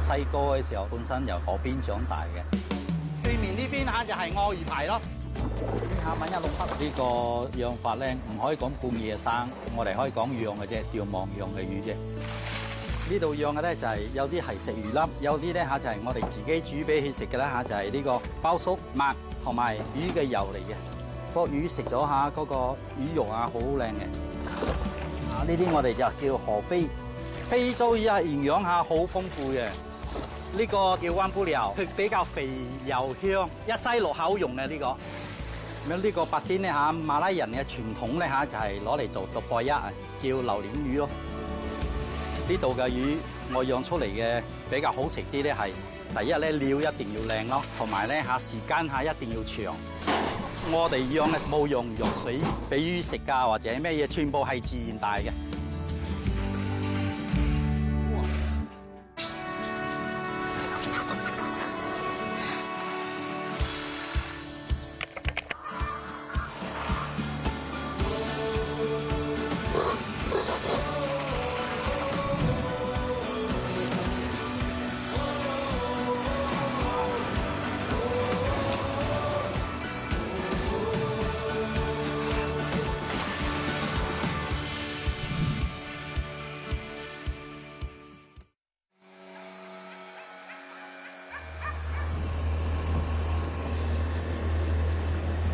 細個嘅時候，本身由河邊長大嘅。對面呢邊就係鱷魚排咯。下揾一六匹呢個養法咧，唔可以講半夜生，我哋可以講養嘅啫，釣網養嘅魚啫。呢度養嘅咧就係有啲係食魚粒，有啲咧就係我哋自己煮俾佢食嘅啦就係呢個鮑粟麥同埋魚嘅油嚟嘅。個魚食咗嗰個魚肉好靚嘅。呢啲我哋就叫河飛。非洲魚營養好豐富嘅。呢個叫灣布料，佢比較肥又香，一劑落口用嘅呢個。咁呢個白天咧馬拉人嘅傳統咧就係攞嚟做獨播一，叫榴蓮魚咯。呢度嘅魚我養出嚟嘅比較好食啲咧係，第一咧料一定要靚咯，同埋咧時間一定要長。我哋養嘅冇用藥水俾魚食啊，或者咩嘢，全部係自然大嘅。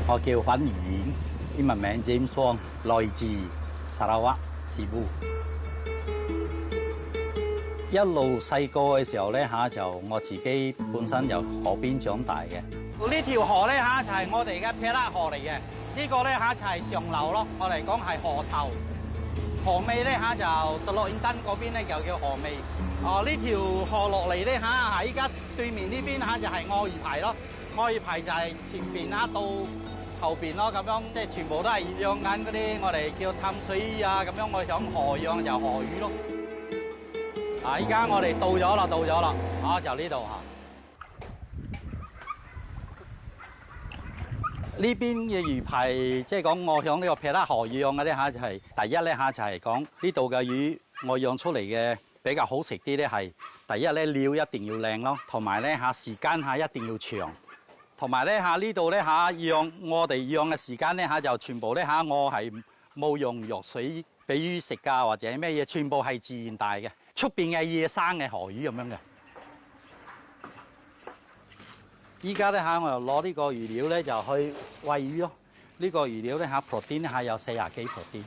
我叫尹如演，英文名 James Wong， 來自砂拉越士布。一路細個嘅時候咧就我自己本身由河邊長大嘅。呢條河咧就係我哋嘅撇拉河嚟嘅。呢個咧就係上流咯，我哋講係河頭。河尾咧就特洛伊登嗰邊咧就叫河尾。呢條河落嚟咧依家對面呢邊就係鱷魚排咯。鱷魚排就係前邊到後邊咯，咁樣即係全部都係養緊嗰啲我哋叫淡水魚啊，咁樣我想河養就河魚咯。依家我哋到咗啦，就呢度呢邊嘅魚排，即係講我響呢個撇拉河養嘅咧就係第一咧就係講呢度嘅魚，我養出嚟嘅比較好食啲咧係第一咧料一定要靚咯，同埋咧時間一定要長。同埋咧呢度咧我哋養嘅時間咧就全部咧我係冇用藥水俾魚食啊，或者咩嘢，全部係自然大嘅，出邊嘅野生嘅河魚咁樣嘅。依家咧我又攞呢個魚料咧就去餵魚咯。呢個魚料咧protein有40幾protein。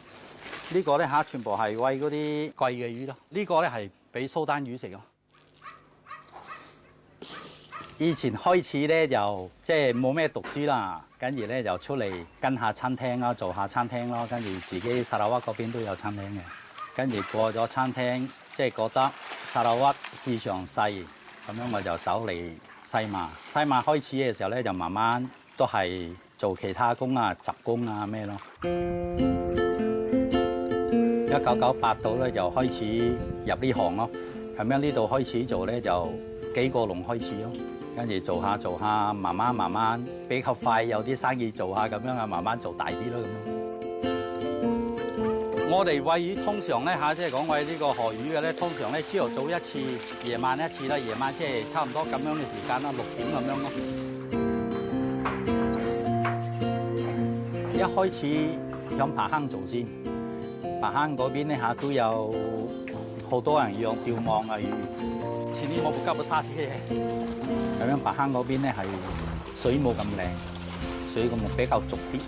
呢個咧全部係餵嗰啲貴嘅魚咯。呢個咧係俾蘇丹魚食咯。以前開始咧就即係冇咩讀書啦，跟住咧就出嚟跟下餐廳啦，做下餐廳咯，跟住自己砂拉越嗰邊都有餐廳嘅，跟住過咗餐廳，即係覺得砂拉越市場細，咁樣我就走嚟西馬。西馬開始嘅時候咧就慢慢都係做其他工啊、雜工啊咩咯。1998度咧就開始入呢行咯，咁樣呢度開始做咧就幾個籠開始咯。跟住做下，慢慢比較快有啲生意做下咁樣慢慢做大啲咯咁。我哋餵魚通常咧即係講餵呢個河魚嘅咧，通常咧朝頭早一次，夜晚一次啦。夜晚即係差唔多咁樣嘅時間啦，6點咁樣咯。一開始響扒坑做先，扒坑嗰邊咧都有好多人養釣網啊魚。前年我冇急到沙士嘅。咁樣白坑嗰邊咧係水冇咁靚，水個木比較濁啲。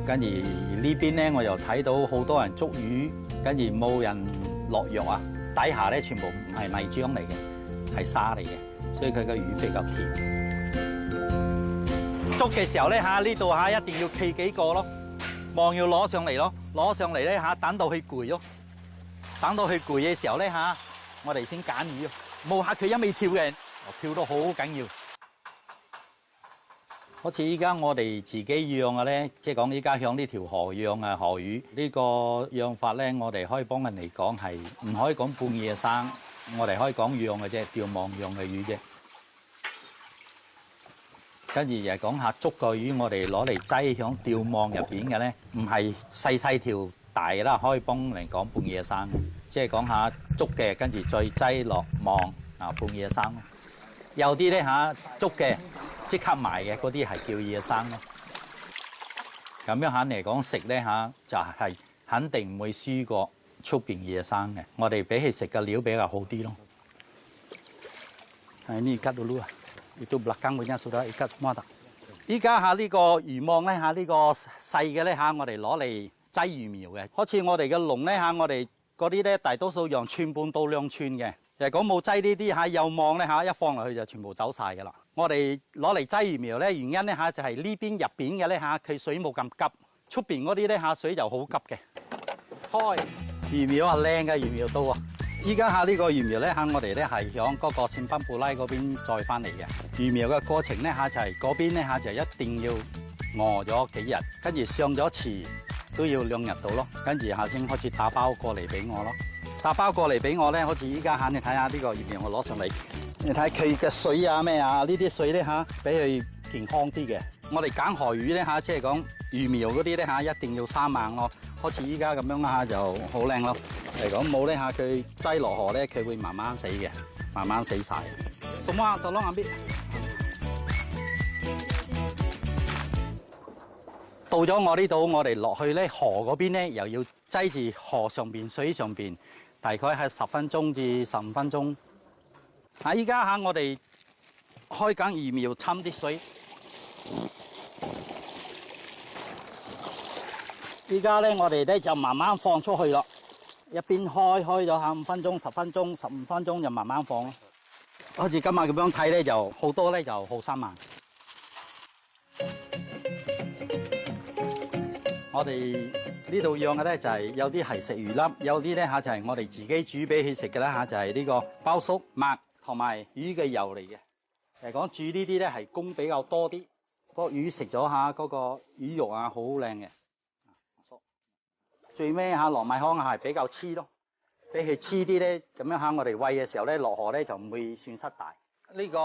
跟住呢邊咧我又睇到好多人捉魚，跟住冇人落藥啊，底下咧全部唔係泥漿嚟嘅，係沙嚟嘅，所以佢個魚比較甜。捉嘅時候咧呢度一定要企幾個咯，網要攞上嚟咯，攞上嚟咧等到佢攰咯，等到佢攰嘅時候咧我哋先揀魚，冇佢一味跳嘅，跳到好緊要。好似依家我哋自己養嘅咧，即係講依家響呢條河養嘅河魚，呢個養法咧，我哋可以幫人嚟講係唔可以講半夜生，我哋可以講養嘅啫，釣網養嘅魚啫。跟住又講下捉個魚，我哋攞嚟擠響釣網入邊嘅咧，唔係細條大啦，可以幫人講半夜生嘅，即係講下捉嘅，跟住再擠落網。半野生咯。有啲咧捉嘅即刻賣嘅嗰啲係叫野生咯。咁樣嚟講食咧就係肯定唔會輸過出邊野生嘅。我哋比起食嘅料比較好啲咯。Ini ikat dulu啊，itu belakang punya sudah ikat semua tak。依家呢個魚網咧呢個細嘅咧我哋攞嚟擠魚苗嘅。好似我哋嘅籠咧我哋嗰啲咧大多數用寸半到2寸嘅。如果冇擠呢啲有網咧一放落去就全部走晒㗎啦。我哋攞嚟擠魚苗咧原因咧就係呢邊入邊嘅咧佢水冇咁急，出邊嗰啲咧水就好急嘅。開魚苗靚嘅魚苗刀啊！依家呢個魚苗咧我哋咧係響嗰個聖賓布拉嗰邊載翻嚟嘅。魚苗嘅過程咧就係嗰邊咧就一定要餓咗幾日，跟住上咗池都要2日到咯，跟住先開始打包過嚟俾我咯。打包過嚟俾我咧，好似依家你睇下呢個魚苗我攞上嚟，你睇佢嘅水啊咩啊，呢啲水咧比佢健康啲嘅。我哋揀河魚咧即係講魚苗嗰啲咧一定要生猛咯。好似依家咁樣就好靚咯。嚟講冇咧佢擠落河咧，佢會慢慢死嘅，慢慢死晒。什麼啊？到窿眼邊。到咗我呢度，我哋落去咧河嗰邊咧，又要擠住河上邊水上邊，大概係10分鐘至15分鐘。依家我哋開緊魚苗侵啲水。依家咧，我哋咧就慢慢放出去咯。一邊開咗5分鐘、10分鐘、15分鐘就慢慢放咯。好似今日咁樣睇咧，就好多咧就好生猛。我哋呢度養嘅咧就係有啲係食魚粒，有啲咧就係我哋自己煮俾佢食嘅啦就係呢個鮑粟麥同埋魚嘅油嚟嘅。嚟講煮呢啲咧係供比較多啲，個魚食咗嗰個魚肉好靚嘅。最尾糯米糠係比較黐咯，比佢黐啲咧，咁樣我哋餵嘅時候咧落河咧就唔會損失大。呢個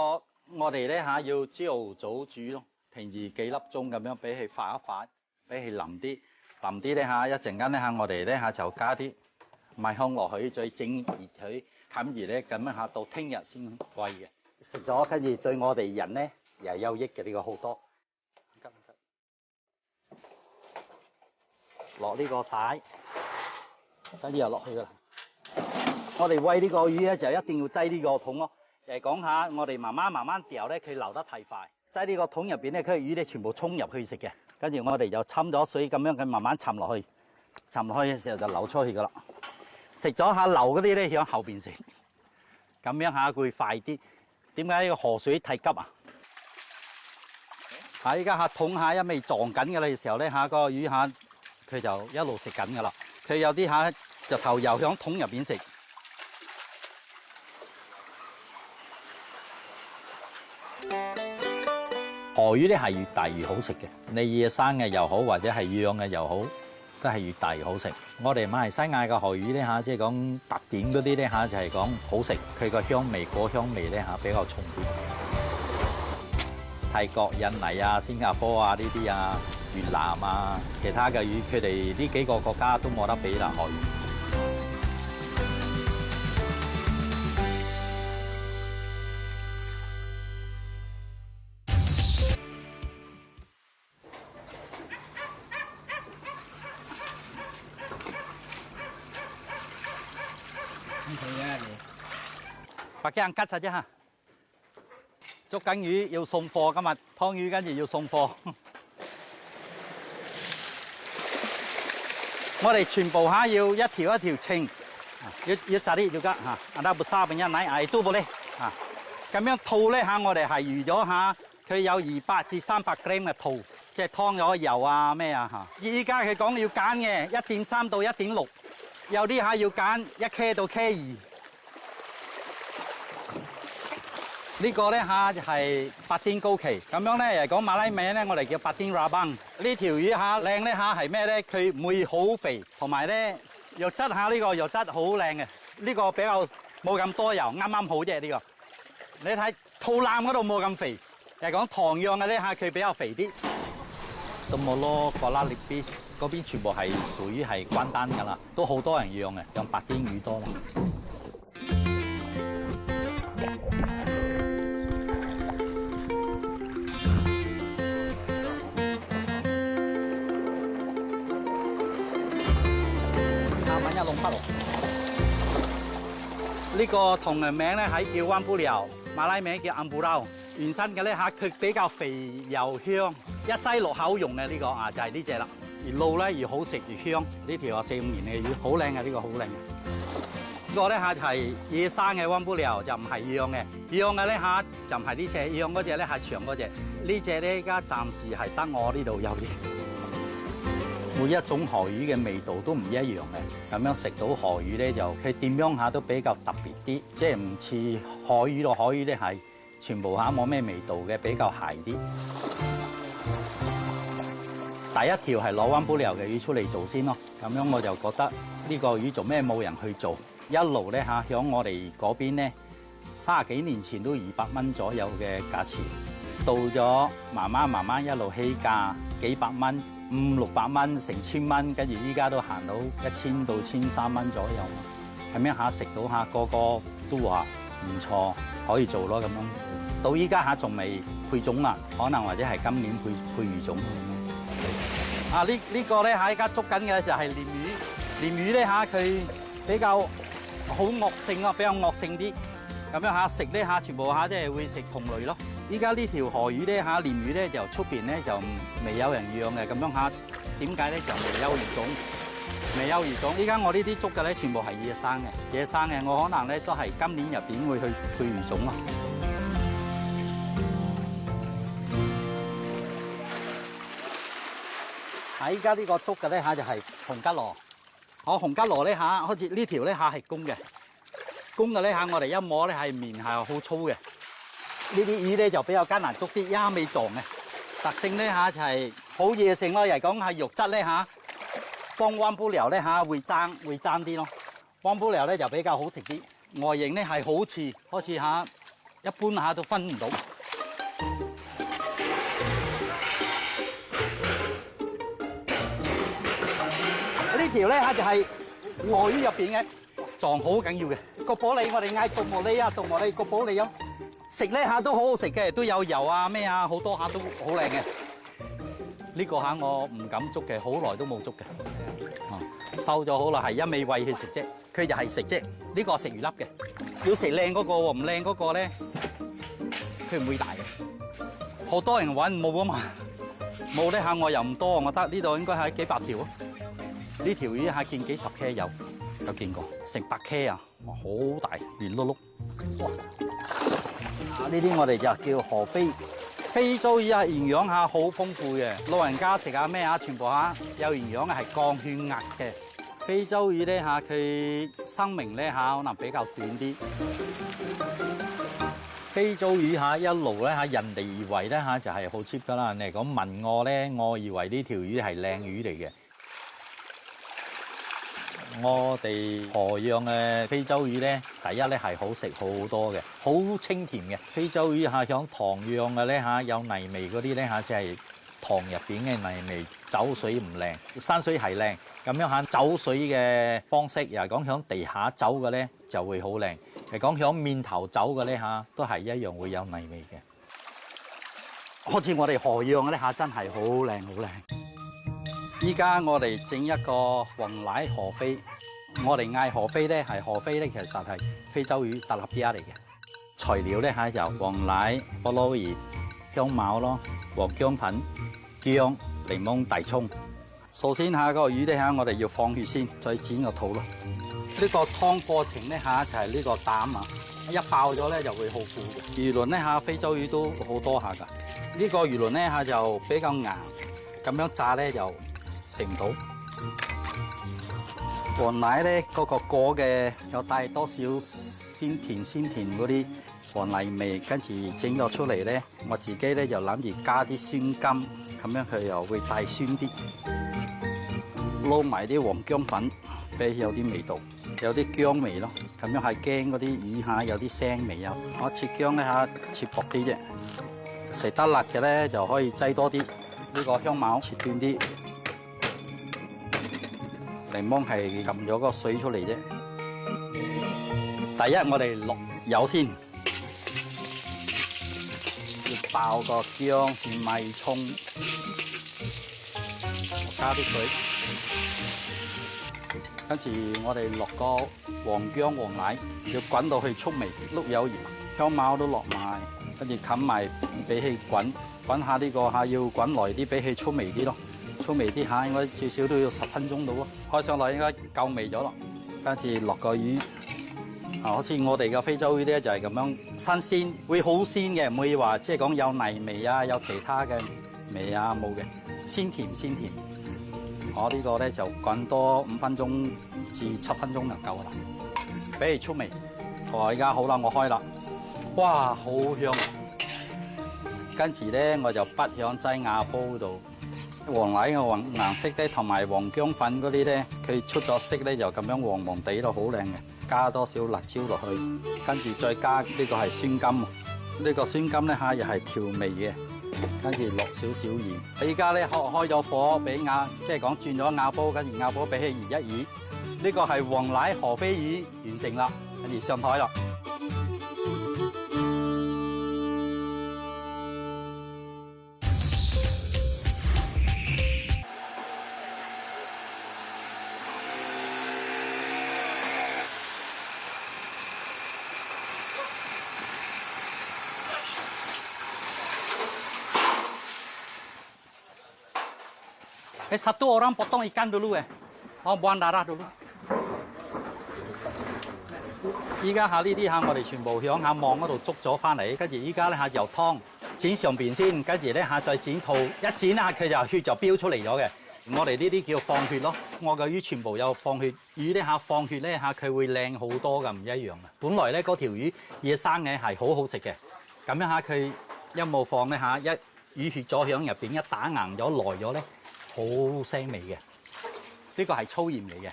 我哋咧要朝早煮咯，停住幾粒鐘咁樣俾佢發一發，俾佢腍啲，腍啲咧一陣間咧我哋咧就加啲米糠落去，再整熱佢，冚住咧咁樣到聽日先餵嘅。食咗跟住對我哋人咧又有益嘅呢個好多。落呢個帶，跟住又落去噶啦。我哋餵呢個魚咧就一定要擠呢個桶咯。講下我哋慢慢掉咧，佢流得太快。擠呢個桶入邊咧，佢魚咧全部衝入去食嘅。跟住我哋就浸咗水咁樣，佢慢慢沉落去，沉落去嘅時候就流出去噶啦。食咗流嗰啲咧響後邊食，咁樣佢會快啲。點解呢個河水太急啊？依家桶一味撞緊嘅嘅時候咧個魚佢就一路食緊噶啦，佢有啲就頭又響桶入邊食。河魚咧係越大越好食嘅，你野生嘅又好，或者係養嘅又好，都係越大越好食。我哋馬來西亞嘅河魚咧即係講特點嗰啲咧就係講好食，佢個香味果香味咧比較重啲。泰國、印尼啊、新加坡啊呢啲啊。越南啊，其他嘅魚，佢哋呢幾個國家都冇得比啦，河魚。白雞眼吉實啫嚇，捉緊魚要送貨，今日劏魚跟住要送貨。我哋全部要一條一條稱，要扎啲要吉嚇，ada besar punya naik itu boleh嚇。咁樣套咧我哋係預咗佢有200至300 gram 嘅套，即係劏咗油啊咩啊嚇。依家佢講要揀嘅1.3到1.6，有啲要揀1K 到 K2。呢個咧就係白天高期，咁樣咧嚟講馬拉名咧，我哋叫白天 rabang。呢條魚靚咧係咩咧？佢唔會好肥，同埋咧肉質呢個肉質好靚嘅。呢個比較冇咁多油，啱啱好啫呢個。你睇肚腩嗰度冇咁肥，嚟講唐養嘅咧佢比較肥啲。到冇咯，瓜拉列比嗰邊全部係屬於係關單㗎啦，都好多人養嘅，養白天魚多啦。揾一籠北龍。呢個同人名咧喺叫灣布寮，馬拉名叫暗布撈。原生嘅咧嚇，佢比較肥又香，一擠落口用嘅呢個啊就係呢只啦。而路咧越好食越香。呢條啊4、5年嘅魚，好靚嘅呢個好靚嘅。呢個咧嚇係野生嘅灣布寮，就唔係養嘅。養嘅咧嚇就唔係呢隻，養嗰隻咧係長嗰隻。呢隻咧而家暫時係得我呢度有嘅。每一種河魚嘅味道都唔一樣嘅，咁樣食到河魚咧就佢點樣下都比較特別啲，即係唔似海魚咯。海魚咧係全部下冇咩味道嘅，比較鹹啲。第一條係攞灣布寮嘅魚出嚟做先咯，咁樣我就覺得呢個魚做咩冇人去做，一路咧嚇響我哋嗰邊咧30幾年前都200蚊左右嘅價錢，到咗慢慢一路起價幾百蚊。500、600蚊，成1000蚊，跟住依家都行到1000到1300蚊左右，咁樣下食到下個個都話唔錯，可以做咯咁樣。到依家下仲未配種啊，可能或者係今年配魚種。啊呢個咧嚇依家捉緊嘅就係鯰魚，鯰魚咧嚇佢比較好惡性啊，比較惡性啲，咁樣下食咧嚇全部下即係會食同類咯。依家呢條河魚咧嚇，鯰魚咧就出邊咧就未有人養嘅，咁樣嚇點解咧就未有魚種？未有魚種。依家我呢啲捉嘅咧全部係野生嘅，野生嘅我可能咧都係今年入邊會去配魚種咯。喺依家呢個捉嘅咧嚇就係紅吉螺，紅吉螺咧嚇，好似呢條咧嚇係公嘅，公嘅咧嚇我哋一摸咧係面係好粗嘅。呢啲魚咧就比較艱難捉啲，一味撞嘅特性咧嚇就係好野性咯。又係講係肉質咧嚇，幫灣布寮咧嚇會爭啲咯。灣布寮咧就比較好食啲，外形咧係好似嚇一般嚇都分唔到。呢條咧嚇就係河魚入邊嘅撞好緊要嘅個玻璃，我哋嗌獨磨利啊，獨磨利個玻璃咁。食呢下都好好食嘅，都有油啊咩啊，好多下都好靚嘅。呢個下我唔敢捉嘅，好耐都冇捉嘅。收咗好耐，係一味餵佢食啫，佢就係食啫。呢個食魚粒嘅，要食靚嗰個喎，唔靚嗰個咧，佢唔會大嘅。好多人揾冇啊嘛，冇呢下我又唔多，我覺得呢度應該係幾百條啊。呢條魚下見幾十 K 有見過，成百 K 啊，好大，圓碌碌。哇！呢啲我哋就叫河飛，非洲魚啊，營養下好豐富嘅，老人家食下咩啊，全部下有營養嘅，係降血壓嘅。非洲魚咧嚇，佢生命咧嚇可能比較短啲。非洲魚嚇一路咧嚇，人哋以為咧嚇就係好 cheap 噶啦。你嚟講問我咧，我以為呢條魚係靚魚嚟嘅。我哋河養嘅非洲魚咧，第一咧係好食好多嘅，好清甜嘅。非洲魚嚇響塘養嘅咧嚇，有泥味嗰啲咧嚇，即係塘入邊嘅泥味，走水唔靚，山水係靚。咁樣嚇走水嘅方式，又係講響地下走嘅咧就會好靚。係講響面頭走嘅咧嚇，都係一樣會有泥味嘅。好似我哋河養嘅咧嚇，真係好靚好靚。依家我哋整一個黃奶河飛，我哋嗌河飛咧，係河飛咧，其實係非洲魚特立比亞嚟嘅。材料咧嚇由黃奶、菠蘿葉、香茅咯、黃薑粉、薑、檸檬、大葱。首先下個魚咧嚇，我哋要放血先，再剪個肚咯。呢個湯過程咧嚇就係呢個膽啊，一爆咗咧就會好苦嘅。魚鱗咧嚇，非洲魚都好多下㗎。呢個魚鱗咧嚇就比較硬，咁樣炸咧就食唔到。黃奶咧嗰個果嘅有帶多少鮮甜嗰啲黃泥味，跟住整咗出嚟咧，我自己咧就諗住加啲酸甘，咁樣佢又會帶酸啲。撈埋啲黃薑粉，俾有啲味道，有啲薑味咯。咁樣係驚嗰啲魚下有啲腥味啊。我切薑咧嚇切薄啲啫，食得辣嘅咧就可以擠多啲。呢個香茅切斷啲。檸檬係撳咗個水出嚟啫。第一，我哋落油先，要爆個薑、薏米、葱，加啲水，跟住我哋落個黃薑、黃奶，要滾到去出味，碌柚葉、香茅都落埋，跟住冚埋俾佢滾，滾下呢個嚇要滾耐啲，俾佢出味啲咯，出味啲嚇應該最少都要10分鐘到咯，開上來應該夠味咗咯，跟住落個魚。好似我哋嘅非洲魚咧就係咁樣新鮮，會好鮮嘅，唔會話即係講有泥味啊，有其他嘅味啊冇嘅，鮮甜鮮甜。我呢個咧就滾多5分鐘至7分鐘就夠啦，俾佢出味。我而家好啦，我開啦，哇，好香！跟住咧我就不響擠瓦煲度，黃奶嘅顏色咧同埋黃薑粉嗰啲咧，佢出咗色咧就咁樣黃黃地咯，好靚嘅。加多少辣椒落去，跟住再加呢個係酸柑，呢個酸柑咧嚇又係調味嘅，跟住落少少鹽。依家咧開咗火，俾即係講轉咗瓦煲，跟住瓦煲俾佢熱一熱。呢個係黃奶河飛魚完成啦，跟住上台啦。Satu orang potong ikan dulu ya. Oh, buang darah dulu. 依家下呢啲嚇，我哋全部響下網嗰度捉咗翻嚟，跟住依家咧嚇由湯剪上邊先，跟住咧嚇再剪肚，一剪下佢就血就飆出嚟咗嘅。我哋呢啲叫放血咯。我嘅魚全部有放血，魚咧嚇放血咧嚇佢會靚好多㗎，唔一樣嘅。本來咧嗰條魚野生嘅係好好食嘅，咁樣嚇佢一冇放咧嚇，一魚血咗響入邊，一打硬咗耐咗咧。好腥味嘅，呢個係粗鹽嚟嘅，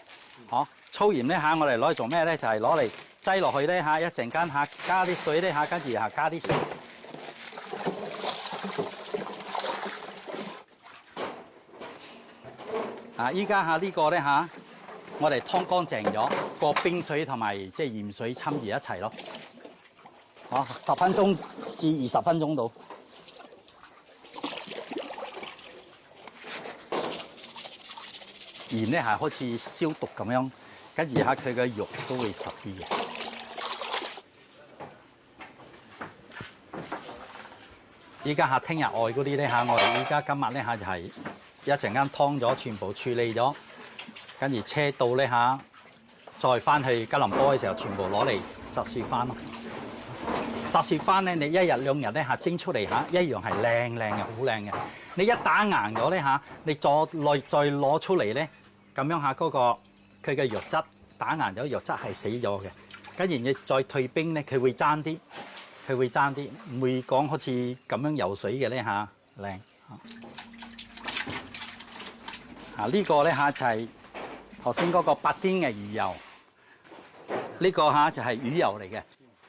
嗬！粗鹽咧嚇，我哋攞嚟做咩咧？就係攞嚟擠落去咧嚇，一陣間嚇加啲水咧嚇，跟住嚇加啲水。依家嚇呢個咧嚇，我哋湯乾淨咗，過冰水同埋即係鹽水摻住一齊咯，10分鐘至20分鐘到。鹽咧係好似消毒咁樣，跟住嚇佢嘅肉都會實啲嘅。依家嚇聽日愛嗰啲咧嚇，我哋依家今日咧嚇就係一陣間劏咗，全部處理咗，跟住車到咧嚇，再翻去吉隆坡嘅時候，全部攞嚟摘雪翻咯。摘雪翻咧，你1日2日咧嚇蒸出嚟嚇，一樣係靚嘅，好靚嘅。你一打硬咗咧嚇，你再攞出嚟咧，咁樣嚇嗰個佢嘅肉質打硬咗，肉質係死咗嘅。跟住你再退冰咧，佢會爭啲，唔會講好似咁樣游水嘅咧嚇，靚。呢個咧嚇就係頭先嗰個8丁嘅魚油，呢個嚇就係魚油嚟嘅。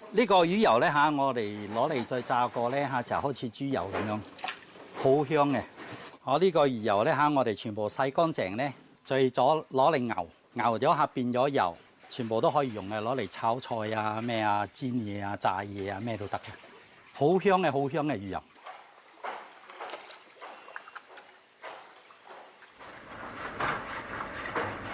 呢個魚油咧嚇，我哋攞嚟再炸過咧嚇，就好似豬油咁樣。好香嘅，呢個魚油咧嚇，我哋全部洗乾淨咧，最咗攞嚟熬咗下變咗油，全部都可以用嘅，攞嚟炒菜啊、咩啊、煎嘢啊、炸嘢啊，咩都得嘅，好香嘅魚油。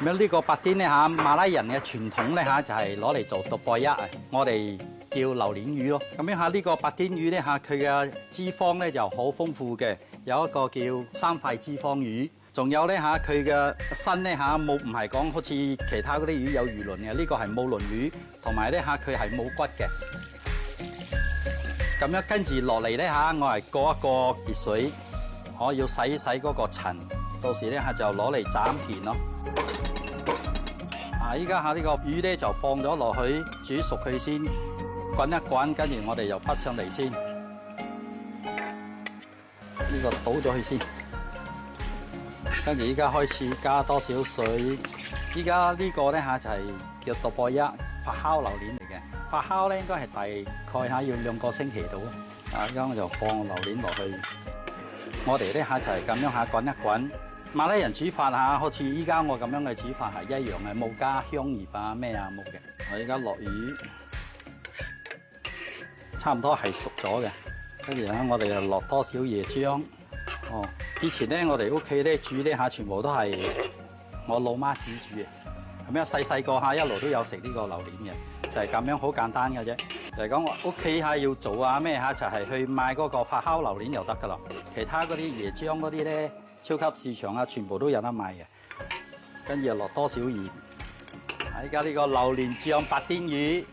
咁呢個8丁咧嚇，馬拉人嘅傳統咧嚇就係攞嚟做獨播一，我哋叫榴蓮魚咯。咁樣嚇呢個8丁魚咧嚇，佢嘅脂肪咧就好豐富嘅，有一個叫3塊脂肪魚，仲有咧嚇佢嘅身咧嚇冇唔係講好似其他嗰啲魚有魚鱗嘅，呢個係冇鱗魚，同埋咧嚇佢係冇骨嘅。咁樣跟住落嚟咧嚇，我係過一個熱水，我要洗嗰個塵，到時咧嚇就攞嚟斬件咯。依家嚇呢個魚咧就放咗落去煮熟佢先，滾一滾，跟住我哋又滗上嚟先。呢個倒咗佢先，跟住依家開始加多少水。依家呢個咧嚇就係叫獨播一發酵榴蓮嚟嘅，發酵咧應該係大概嚇要2個星期到。依家我就放榴蓮落去，我哋咧嚇就係咁樣嚇滾一滾。馬來人煮法嚇，好似依家我咁樣嘅煮法係一樣嘅，冇加香葉啊咩啊冇嘅。我依家落魚，差唔多係熟咗嘅。跟住咧，我哋又落多少椰漿。哦，以前咧，我哋屋企咧煮咧嚇，全部都係我老媽子煮嘅。咁樣細個嚇一路都有食呢個榴蓮嘅，就係咁樣好簡單嘅啫。就係講我屋企嚇要做啊咩嚇，就係去買嗰個發酵榴蓮就得㗎啦。其他嗰啲椰漿嗰啲咧，超級市場啊，全部都有得賣嘅。跟住又落多少鹽。而家呢個榴蓮醬白甸魚，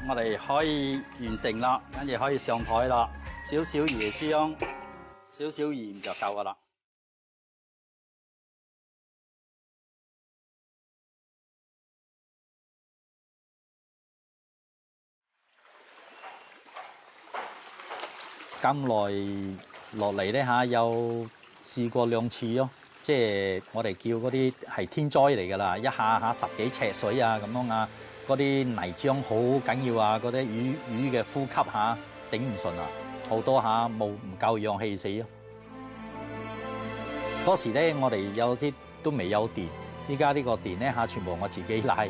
我哋可以完成啦，跟住可以上台啦。少少椰漿，少少鹽就夠㗎啦。咁耐落嚟咧嚇，有試過2次咯，即係我哋叫嗰啲係天災嚟㗎啦，一下下10幾尺水啊咁樣啊，嗰啲泥漿好緊要啊，嗰啲魚嘅呼吸下頂唔順啊，好多下冇唔夠氧氣死咯。嗰時咧我哋有啲都未有電，依家呢個電咧嚇全部我自己拉嘅，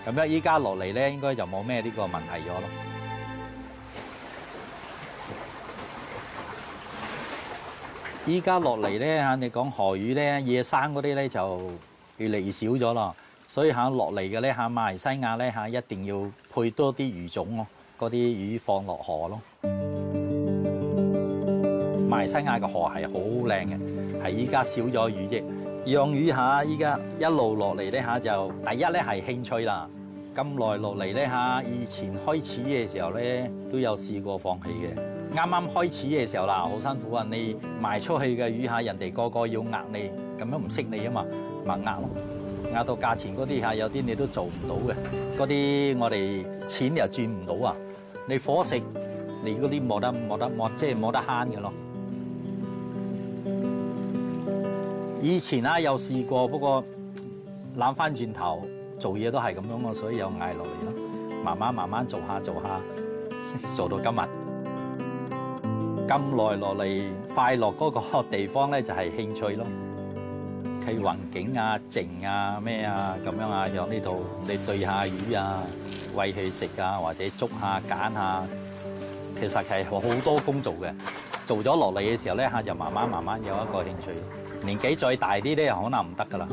咁樣依家落嚟咧應該就冇咩呢個問題咗咯。依家落嚟咧嚇，你講河魚咧，野生嗰啲咧就越嚟越少咗啦。所以嚇落嚟嘅咧嚇，馬來西亞咧嚇一定要配多啲魚種咯，嗰啲魚放落河咯。馬來西亞嘅河係好靚嘅，係依家少咗魚啫。養魚嚇，依家一路落嚟咧嚇，就第一咧係興趣啦。咁耐落嚟咧嚇，以前開始嘅時候咧都有試過放棄嘅。啱啱開始嘅時候啦，好辛苦啊！你賣出去嘅魚嚇，人哋個個要呃你，咁樣唔識你啊嘛，咪呃咯，呃到價錢嗰啲嚇，有啲你都做唔到嘅，嗰啲我哋錢又賺唔到啊！你伙食，你嗰啲即係冇得慳嘅咯。以前啊有試過，不過諗翻轉頭做嘢都係咁樣啊，所以又捱落嚟咯，慢慢做下，做到今日。咁耐落嚟，快樂嗰個地方咧就係興趣咯。睇環境啊、靜啊、咩啊咁樣啊，喺呢度你對下魚啊、餵佢食啊，或者捉下、揀下，其實係好多工做嘅。做咗落嚟嘅時候咧嚇，就慢慢有一個興趣。年紀再大啲咧，可能唔得噶啦。